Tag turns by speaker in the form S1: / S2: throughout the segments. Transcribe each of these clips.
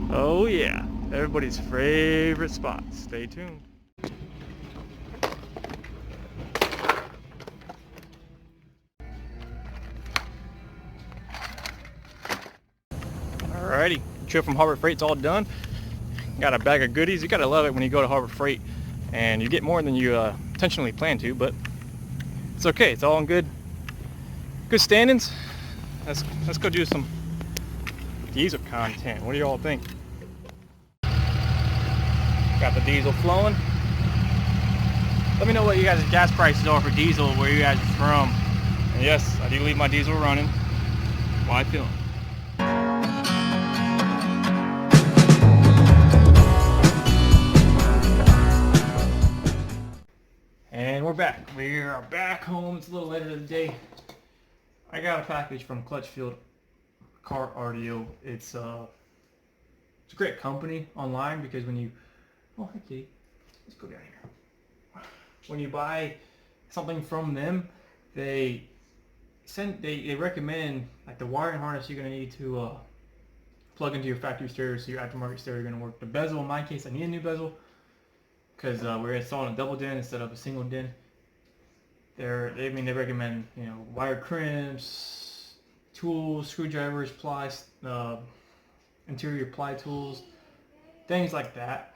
S1: Oh yeah, everybody's favorite spot. Stay tuned. Alrighty, trip from Harbor Freight's all done. Got a bag of goodies. You gotta love it when you go to Harbor Freight and you get more than you intentionally plan to, but it's okay. It's all in good standings. Let's go do some diesel content. What do you all think? Got the diesel flowing. Let me know what you guys' gas prices are for diesel, where you guys are from. And yes, I do leave my diesel running while I film. And we're back. We are back home. It's a little later in the day. I got a package from Clutchfield Car RDO. It's a great company online because when you hey kitty, let's go down here. When you buy something from them, they recommend like the wiring harness you're gonna need to plug into your factory stereo, so your aftermarket stereo is gonna work. The bezel, in my case, I need a new bezel because we're installing a double DIN instead of a single DIN. They recommend wire crimps, tools, screwdrivers, plies, interior ply tools, things like that.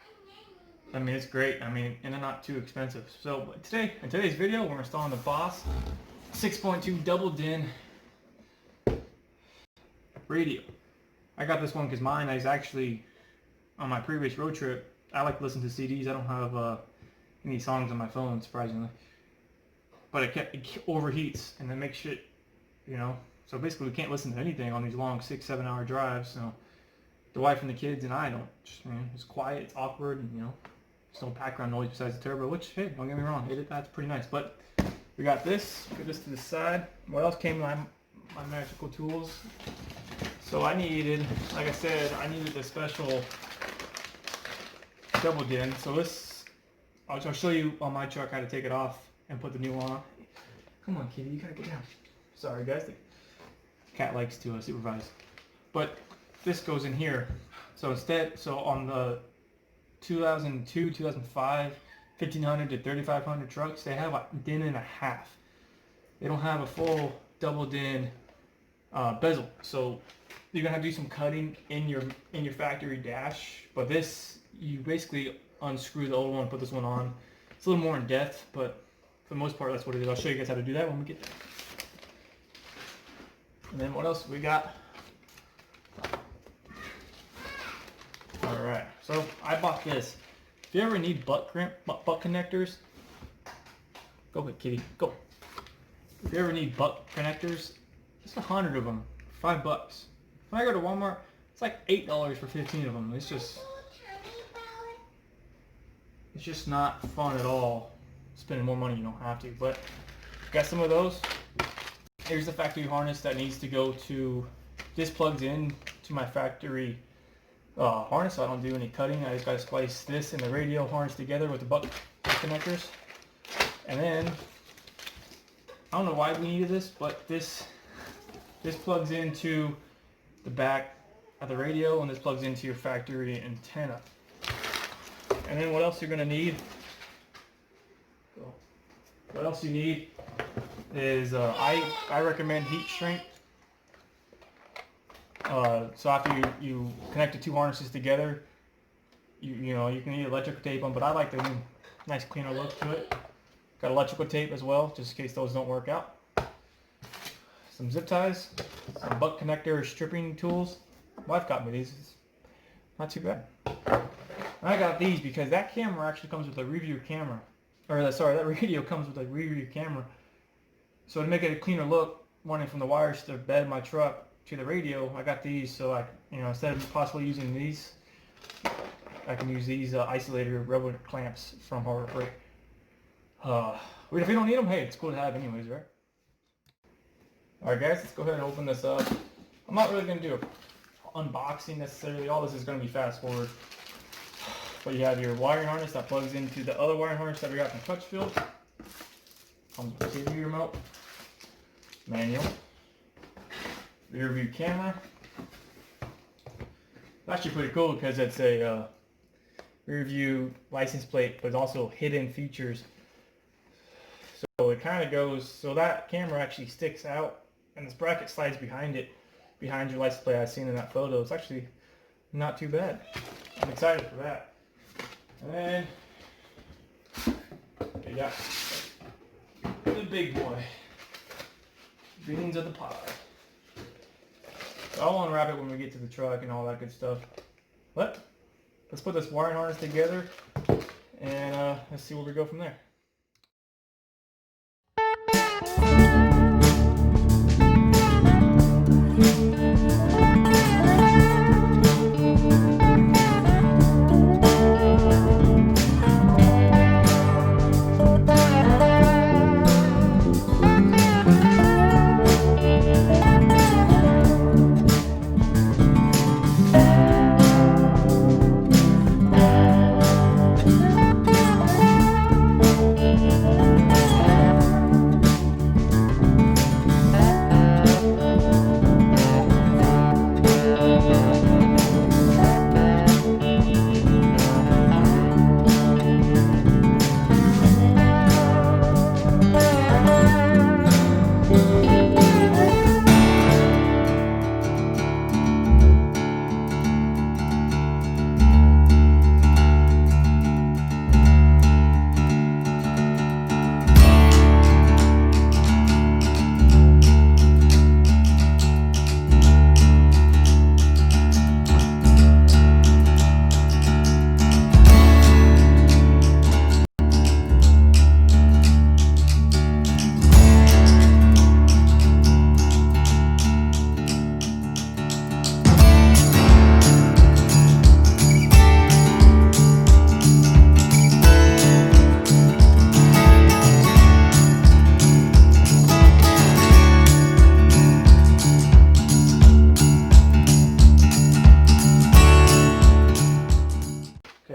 S1: I mean, it's great. I mean, and they're not too expensive. So in today's video, we're installing the Boss 6.2 double DIN radio. I got this one because mine is actually on my previous road trip. I like to listen to CDs. I don't have any songs on my phone, surprisingly. But it overheats and it makes shit, So basically, we can't listen to anything on these long 6-7 hour drives. So the wife and the kids and I don't. It's quiet, it's awkward, and there's no background noise besides the turbo. Which, hey, don't get me wrong, that's pretty nice. But we got this. Put this to the side. What else came in my magical tools? So I needed, like I said, the special double DIN. So I'll show you on my truck how to take it off and put the new one on. Come on, kitty, you gotta get down. Sorry, guys. The cat likes to supervise. But this goes in here. So on the 2002, 2005, 1500 to 3500 trucks, they have a DIN and a half. They don't have a full double DIN bezel. So you're gonna have to do some cutting in your factory dash. But this, you basically unscrew the old one, put this one on. It's a little more in depth, but for the most part, that's what it is. I'll show you guys how to do that when we get there. And then what else we got? Alright, so I bought this. If you ever need butt connectors, go ahead, kitty, go. If you ever need butt connectors, just 100 of them, $5. When I go to Walmart, it's like $8 for 15 of them. It's just not fun at all. Spending more money you don't have to, but got some of those. Here's the factory harness that needs to go to. This plugs in to my factory harness, so I don't do any cutting. I just got to splice this and the radio harness together with the butt connectors. And then I don't know why we needed this, but this plugs into the back of the radio, and this plugs into your factory antenna. And then what else you're gonna need? What else you need is I recommend heat shrink. So after you connect the two harnesses together, you can need electrical tape them, but I like the nice cleaner look to it. Got electrical tape as well, just in case those don't work out. Some zip ties, some butt connector stripping tools. Wife got me these. It's not too bad. I got these because that camera actually comes with a review camera. That radio comes with a review camera. So to make it a cleaner look, running from the wires to the bed of my truck to the radio, I got these so instead of possibly using these, I can use these isolator rubber clamps from Harbor Freight. If you don't need them, hey, it's cool to have anyways, right? Alright guys, let's go ahead and open this up. I'm not really going to do an unboxing necessarily. All this is going to be fast forward. But you have your wiring harness that plugs into the other wiring harness that we got from Clutchfield. Comes with the TV remote, manual, rear view camera. actually pretty cool because it's a rear view license plate, but also hidden features. So it kind of goes, so that camera actually sticks out, and this bracket slides behind it, behind your license plate. I've seen in that photo. It's actually not too bad. I'm excited for that. And then we got the big boy, beans of the pod. So I'll unwrap it when we get to the truck and all that good stuff. But let's put this wiring harness together and let's see where we go from there.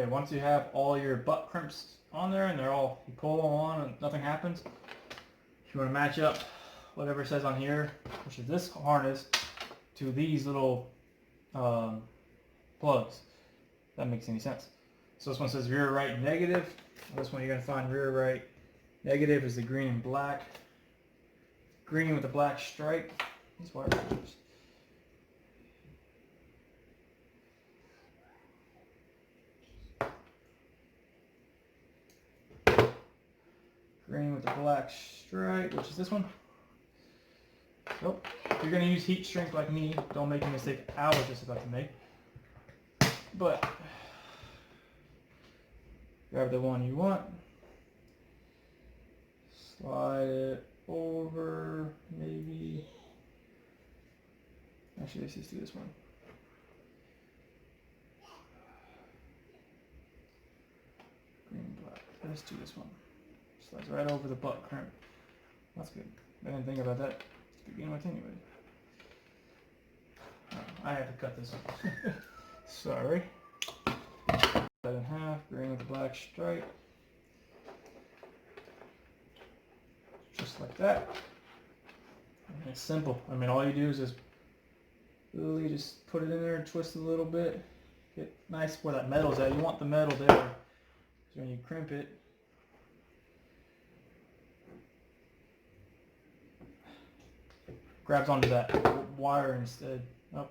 S1: Once you have all your butt crimps on there and they're all, you pull them on and nothing happens, you want to match up whatever it says on here, which is this harness, to these little plugs. If that makes any sense. So this one says rear right negative. This one you're going to find rear right negative is the green and black. Green with a black stripe. These wire cutters. Green with the black stripe, which is this one. So, if you're going to use heat shrink like me, don't make a mistake I was just about to make. But, grab the one you want. Slide it over, maybe. Actually, let's just do this one. Green, black. Let's do this one. Slides right over the butt crimp. That's good. I didn't think about that to begin with anyway. Oh, I have to cut this off. Sorry. Cut it in half. Green with the black stripe. Just like that. And it's simple. I mean, all you do is just literally just put it in there and twist it a little bit. Get nice where that metal's at. You want the metal there. So when you crimp it, grabs onto that wire instead. Oh.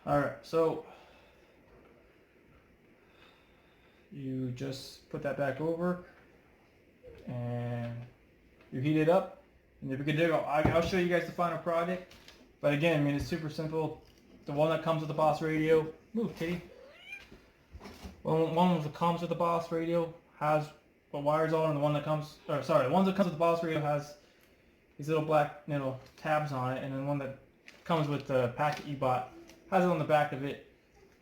S1: Alright, so you just put that back over and you heat it up and you're good to go. I'll show you guys the final product, but again, I mean, it's super simple. The one that comes with the Boss radio, move kitty. One that comes with the Boss radio has the wires on, and the one that comes, or sorry, the one that comes with the Boss radio has these little black tabs on it, and then one that comes with the packet you bought has it on the back of it.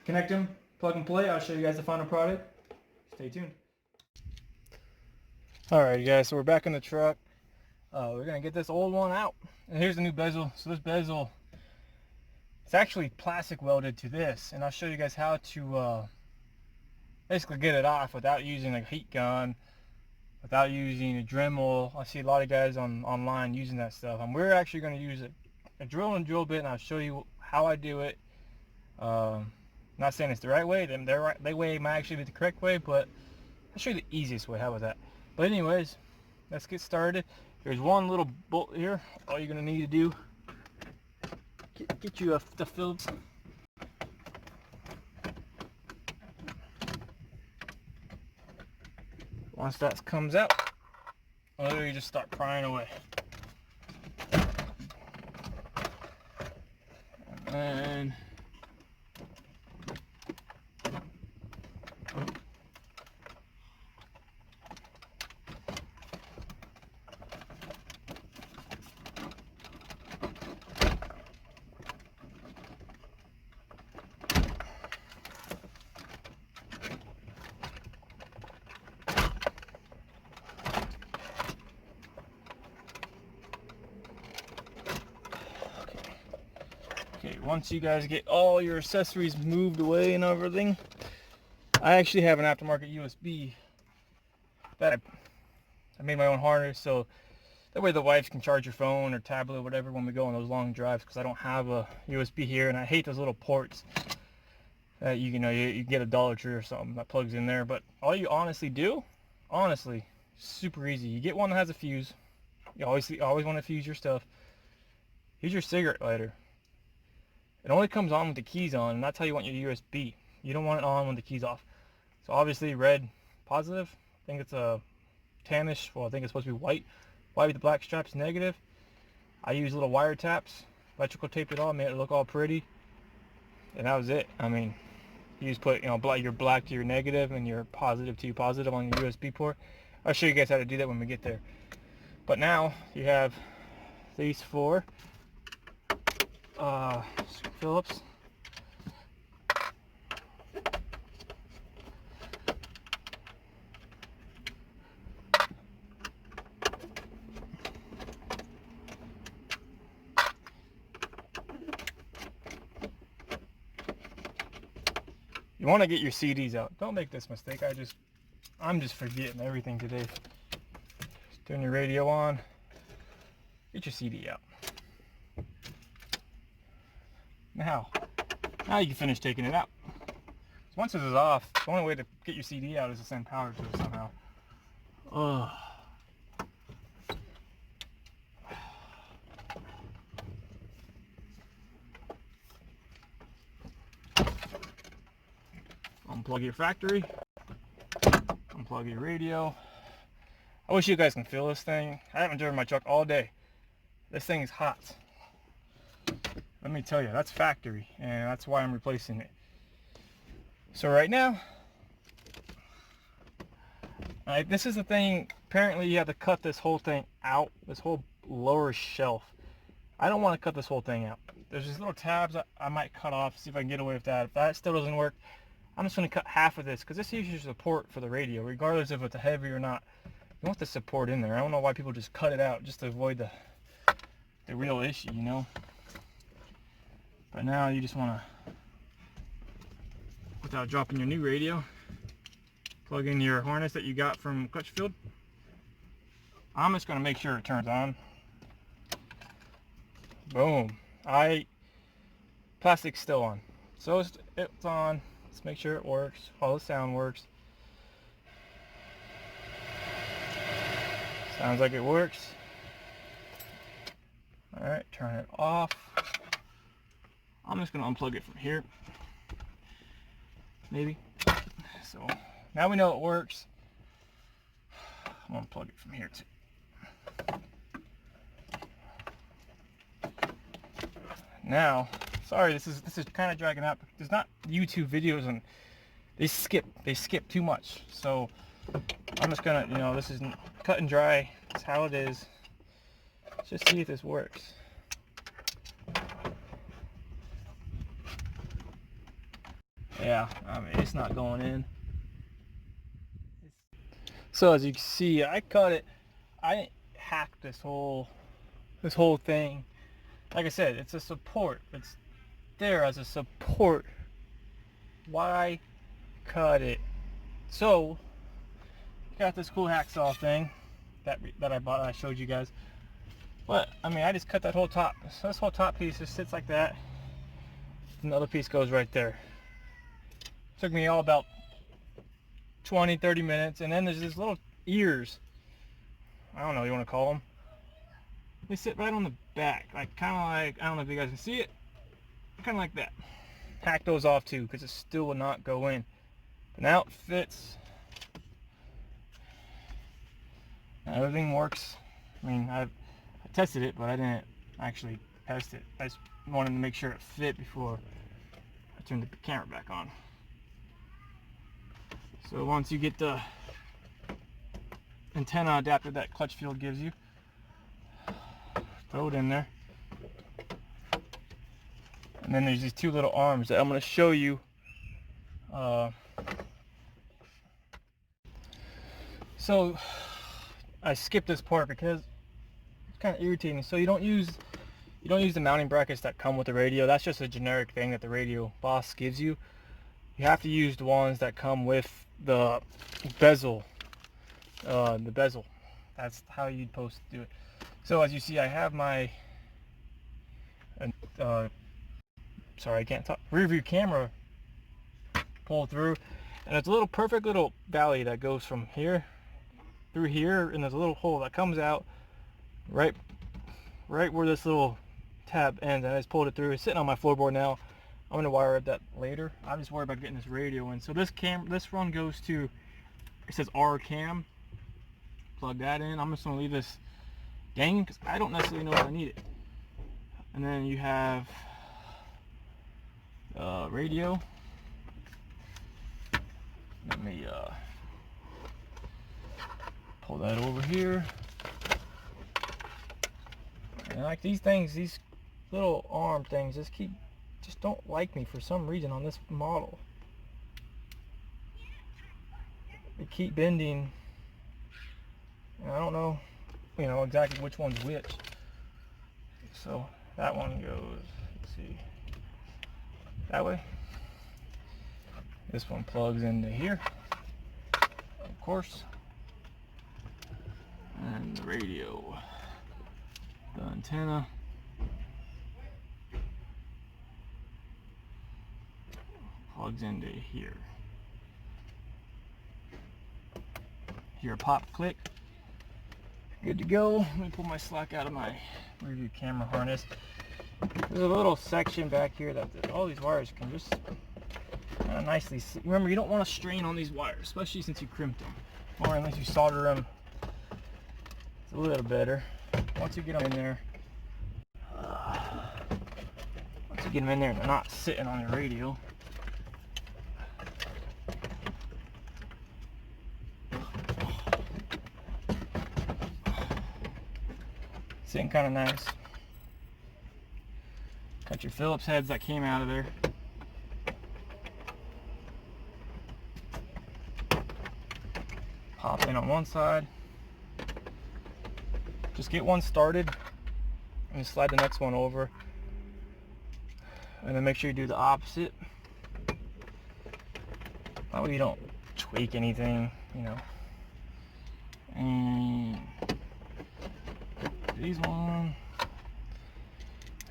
S1: Connect them, plug and play. I'll show you guys the final product. Stay tuned. Alright guys, so we're back in the truck. We're going to get this old one out. And here's the new bezel. So this bezel, it's actually plastic welded to this. And I'll show you guys how to basically get it off without using a heat gun, without using a Dremel. I see a lot of guys online using that stuff. And we're actually going to use a drill and drill bit, and I'll show you how I do it. Not saying it's the right way. Their way might actually be the correct way, but I'll show you the easiest way. How about that? But anyways, let's get started. There's one little bolt here. All you're gonna need to do, get you the Phillips. Once that comes out, literally just start prying away. And okay, once you guys get all your accessories moved away and everything, I actually have an aftermarket USB that I made my own harness, so that way the wife can charge your phone or tablet or whatever when we go on those long drives, because I don't have a USB here, and I hate those little ports that you get a Dollar Tree or something that plugs in there. But all you honestly do, super easy. You get one that has a fuse. You always want to fuse your stuff. Here's your cigarette lighter. It only comes on with the keys on, and that's how you want your USB. You don't want it on when the key's off. So obviously red positive. I think it's a tannish. Well, I think it's supposed to be white. White with the black straps negative. I use little wire taps. Electrical taped it all, made it look all pretty. And that was it. I mean, you just put your black to your negative and your positive to your positive on your USB port. I'll show you guys how to do that when we get there. But now you have these four Phillips. You want to get your CDs out. Don't make this mistake. I'm just forgetting everything today. Just turn your radio on. Get your CD out. Now you can finish taking it out. So once this is off, the only way to get your CD out is to send power to it somehow. Ugh. Unplug your factory. Unplug your radio. I wish you guys can feel this thing. I haven't driven my truck all day. This thing is hot. Let me tell you, that's factory, and that's why I'm replacing it. So right now, this is the thing. Apparently you have to cut this whole thing out, this whole lower shelf. I don't want to cut this whole thing out. There's these little tabs I might cut off, see if I can get away with that. If that still doesn't work, I'm just going to cut half of this, because this uses support for the radio, regardless if it's heavy or not. You want the support in there. I don't know why people just cut it out just to avoid the real issue, you know. But now you just want to, without dropping your new radio, plug in your harness that you got from Crutchfield. I'm just going to make sure it turns on. Boom. Plastic's still on. So it's on. Let's make sure it works. All the sound works. Sounds like it works. Alright, turn it off. I'm just going to unplug it from here. Maybe. So now we know it works. I'm going to plug it from here too. Now, sorry, this is kind of dragging out. There's not YouTube videos, and they skip too much. So I'm just gonna, this is cut and dry. That's how it is. Let's just see if this works. Yeah, I mean, it's not going in. So as you can see, I cut it. I hacked this whole thing. Like I said, it's a support. It's there as a support. Why cut it? So got this cool hacksaw thing that I bought. I showed you guys. But I mean, I just cut that whole top. So this whole top piece just sits like that. another piece goes right there. Took me all about 20-30 minutes. And then there's these little ears, I don't know what you want to call them. They sit right on the back, like kind of like, I don't know if you guys can see it, kind of like that. Hack those off too, because it still will not go in. But now it fits. Now everything works. I mean, I tested it, but I didn't actually test it. I just wanted to make sure it fit before I turned the camera back on. So once you get the antenna adapter that clutch field gives you, throw it in there. And then there's these two little arms that I'm going to show you. So I skipped this part because it's kind of irritating. So you don't use the mounting brackets that come with the radio. That's just a generic thing that the radio boss gives you. You have to use the ones that come with the bezel. The bezel. That's how you'd supposed to do it. So as you see, I have my sorry, I can't talk. Rear view camera pulled through, and it's a little perfect little valley that goes from here through here, and there's a little hole that comes out right where this little tab ends, and I just pulled it through. It's sitting on my floorboard now. I'm gonna wire up that later. I'm just worried about getting this radio in. So this run goes to, it says R cam. Plug that in. I'm just gonna leave this dangling because I don't necessarily know if I need it. And then you have radio. Let me pull that over here. And like these things, these little arm things just don't like me for some reason on this model. They keep bending. And I don't know, exactly which one's which. So that one goes, let's see, that way. This one plugs into here, of course. And the radio, the antenna. Plugs into here. Hear a pop, click. Good to go. Let me pull my slack out of my rear view camera harness. There's a little section back here that all these wires can just nicely see. Remember, you don't want to strain on these wires, especially since you crimped them, or unless you solder them. It's a little better. Once you get them in there, and they're not sitting on your radio. Sitting kind of nice. Got your Phillips heads that came out of there. Pop in on one side. Just get one started and slide the next one over. And then make sure you do the opposite. That way you don't tweak anything, And these one.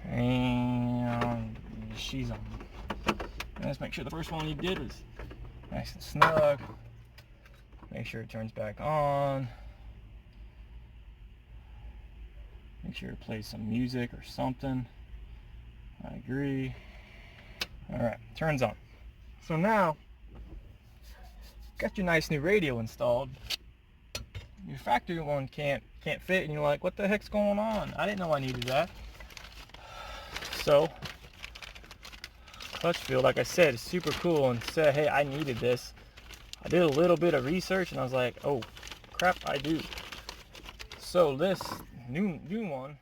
S1: And she's on. And let's make sure the first one you did was nice and snug. Make sure it turns back on. Make sure it plays some music or something. I agree. Alright, turns on. So now, got your nice new radio installed. Your factory one can't fit, and you're like, what the heck's going on? I didn't know I needed that. So, clutch field, like I said, is super cool, and said, hey, I needed this. I did a little bit of research, and I was like, oh, crap, I do. So this new one.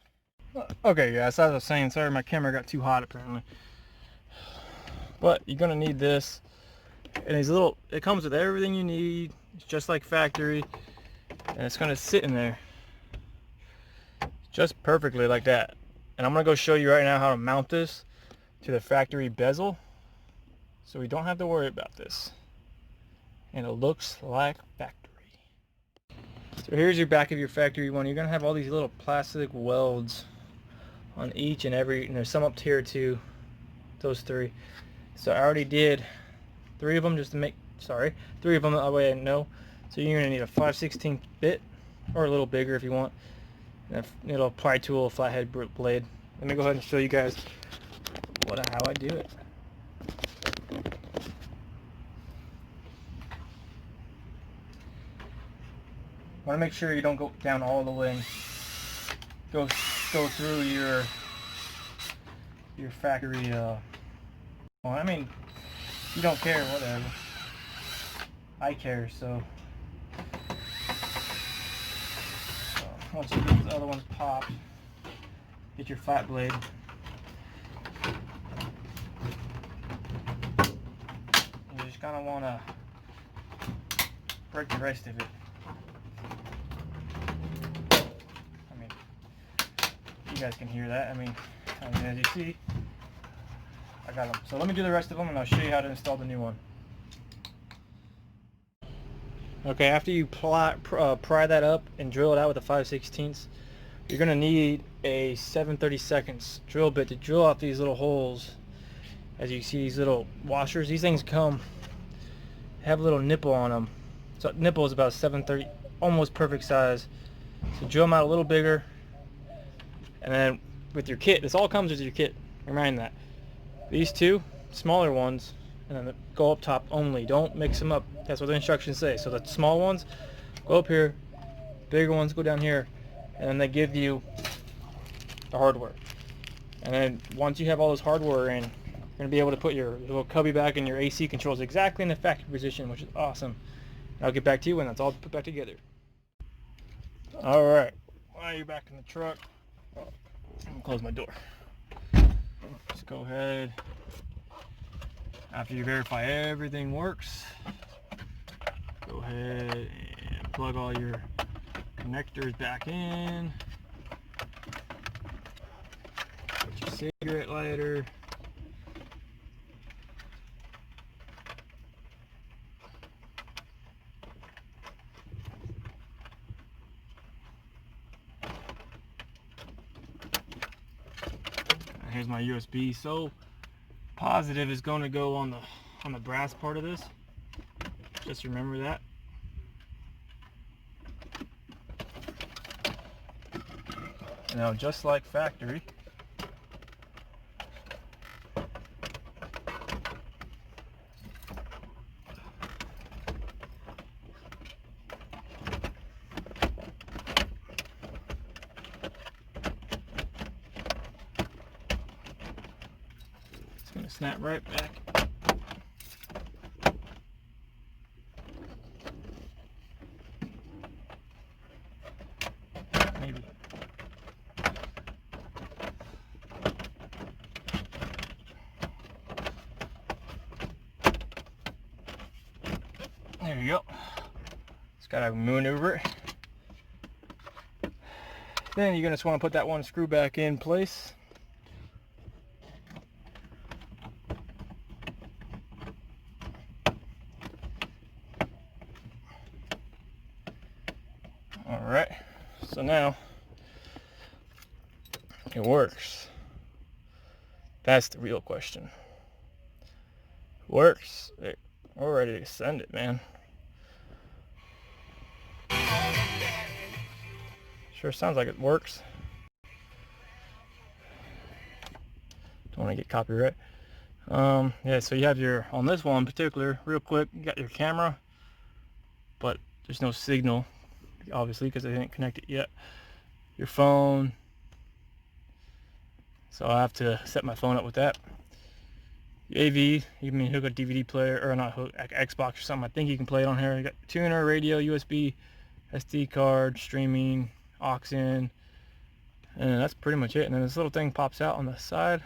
S1: Okay, guys, as I was saying, sorry, my camera got too hot apparently. But you're gonna need this, and these little. It comes with everything you need. It's just like factory, and it's gonna sit in there just perfectly like that. And I'm gonna go show you right now how to mount this to the factory bezel, so we don't have to worry about this. And it looks like factory. So here's your back of your factory one. You're gonna have all these little plastic welds on each and every, and there's some up here too, those three. So I already did 3 of them just to make, 3 of them, that way I know. So you're gonna need a 5/16 bit, or a little bigger if you want. And it'll apply tool, a flathead blade. Let me go ahead and show you guys how I do it. Want to make sure you don't go down all the way. Go through your factory. Well, I mean, you don't care, whatever. I care, so. Once you get the other ones popped, get your flat blade. You just kind of want to break the rest of it. I mean, you guys can hear that. I mean, as you see, I got them. So let me do the rest of them and I'll show you how to install the new one. Okay, after you pry that up and drill it out with a 5/16, you're going to need a 7/32 drill bit to drill out these little holes. As you see, these little washers, these things have a little nipple on them. So nipple is about 7/30, almost perfect size. So drill them out a little bigger. And then with your kit, this all comes with your kit. Remind that. These 2 smaller ones, and then go up top only. Don't mix them up. That's what the instructions say. So the small ones go up here, bigger ones go down here, and then they give you the hardware. And then once you have all this hardware in, you're going to be able to put your little cubby back and your AC controls exactly in the factory position, which is awesome. I'll get back to you when that's all put back together. Alright, while you're back in the truck, I'm going to close my door. Just go ahead. After you verify everything works, go ahead and plug all your connectors back in. Put your cigarette lighter. Here's my USB. So positive is going to go on the brass part of this. Just remember that. Now, just like factory, it's going to snap right back. Maybe. There you go. Just gotta maneuver it. Then you're gonna just want to put that one screw back in place. All right. So now it works. That's the real question. Works. We're ready to send it, man. Sure sounds like it works. Don't want to get copyright. Yeah, so you have your, on this one in particular, real quick, you got your camera, but there's no signal, obviously, because I didn't connect it yet. Your phone. So I have to set my phone up with that. AV, you can hook a DVD player, or not hook, Xbox or something. I think you can play it on here. You got tuner, radio, USB, SD card, streaming, aux in, and that's pretty much it. And then this little thing pops out on the side,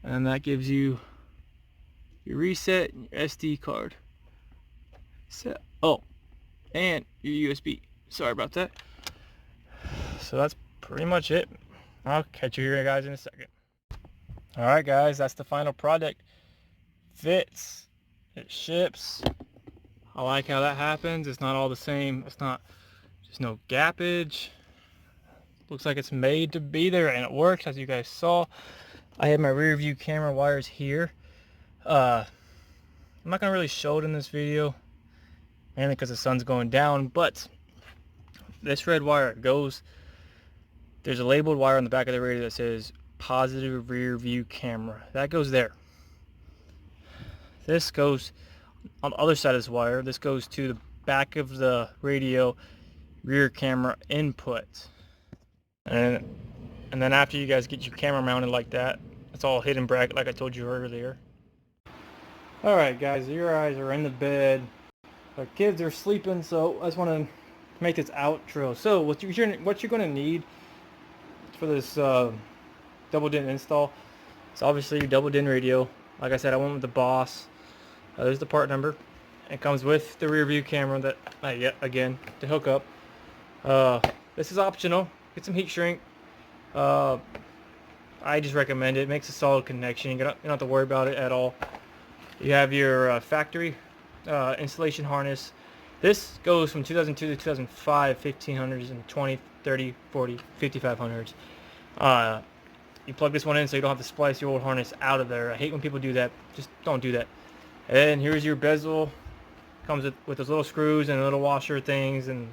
S1: and that gives you your reset and your SD card set. Oh, and your USB. Sorry about that. So that's pretty much it. I'll catch you here, guys, in a second. All right, guys, that's the final product. Fits. It ships. I like how that happens. It's not all the same. It's not just no gappage. Looks like it's made to be there, and it works, as you guys saw. I have my rear view camera wires here. I'm not gonna really show it in this video, mainly because the sun's going down, but this red wire goes, there's a labeled wire on the back of the radio that says positive rear view camera. That goes there. This goes on the other side of this wire. This goes to the back of the radio rear camera input. And then after you guys get your camera mounted like that, it's all hidden bracket like I told you earlier. Alright guys, your eyes are in the bed. Our kids are sleeping, so I just want to make this outro. So what you're going to need for this double DIN install is obviously your double DIN radio. Like I said, I went with the Boss. There's the part number. It comes with the rear view camera that again to hook up. This is optional. Get some heat shrink. I just recommend it. It makes a solid connection. You don't have to worry about it at all. You have your factory installation harness. This goes from 2002 to 2005, 1500s and 20, 30, 40, 5500s. You plug this one in so you don't have to splice your old harness out of there. I hate when people do that. Just don't do that. And here's your bezel. Comes with those little screws and little washer things and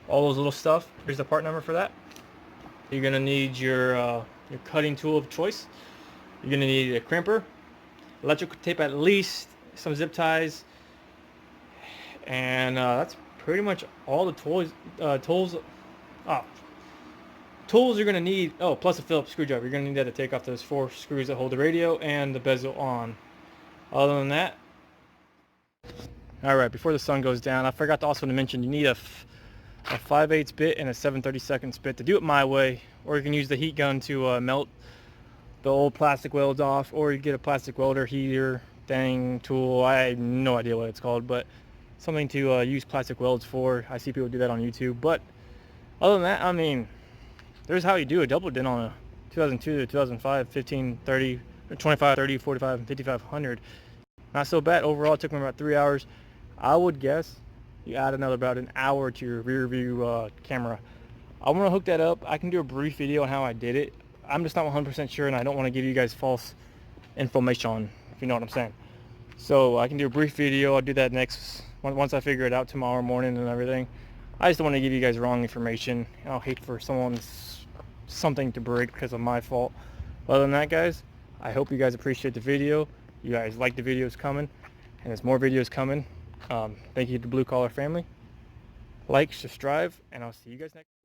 S1: all those little stuff. Here's the part number for that. You're gonna need your cutting tool of choice. You're gonna need a crimper, electrical tape at least, some zip ties, and that's pretty much all the tools you're gonna need. Oh, plus a Phillips screwdriver. You're gonna need that to take off those 4 screws that hold the radio and the bezel on. Other than that, all right. Before the sun goes down, I forgot to also mention you need a 5/8 bit and a 7/32 bit to do it my way, or you can use the heat gun to melt the old plastic welds off, or you get a plastic welder heater thing tool. I have no idea what it's called, but something to use plastic welds for. I see people do that on YouTube. But other than that, I mean, there's how you do a double DIN on a 2002 to 2005 1530 or 25, 30, 45, and 5500. Not so bad. Overall, it took me about 3 hours. I would guess you add about an hour to your rear view camera. I want to hook that up. I can do a brief video on how I did it. I'm just not 100% sure, and I don't want to give you guys false information, if you know what I'm saying. So I can do a brief video. I'll do that once I figure it out tomorrow morning and everything. I just don't want to give you guys wrong information. I'll hate for something to break because of my fault. Other than that, guys, I hope you guys appreciate the video. You guys like the videos coming, and there's more videos coming. Thank you to Blue Collar Family. Like, subscribe, and I'll see you guys next.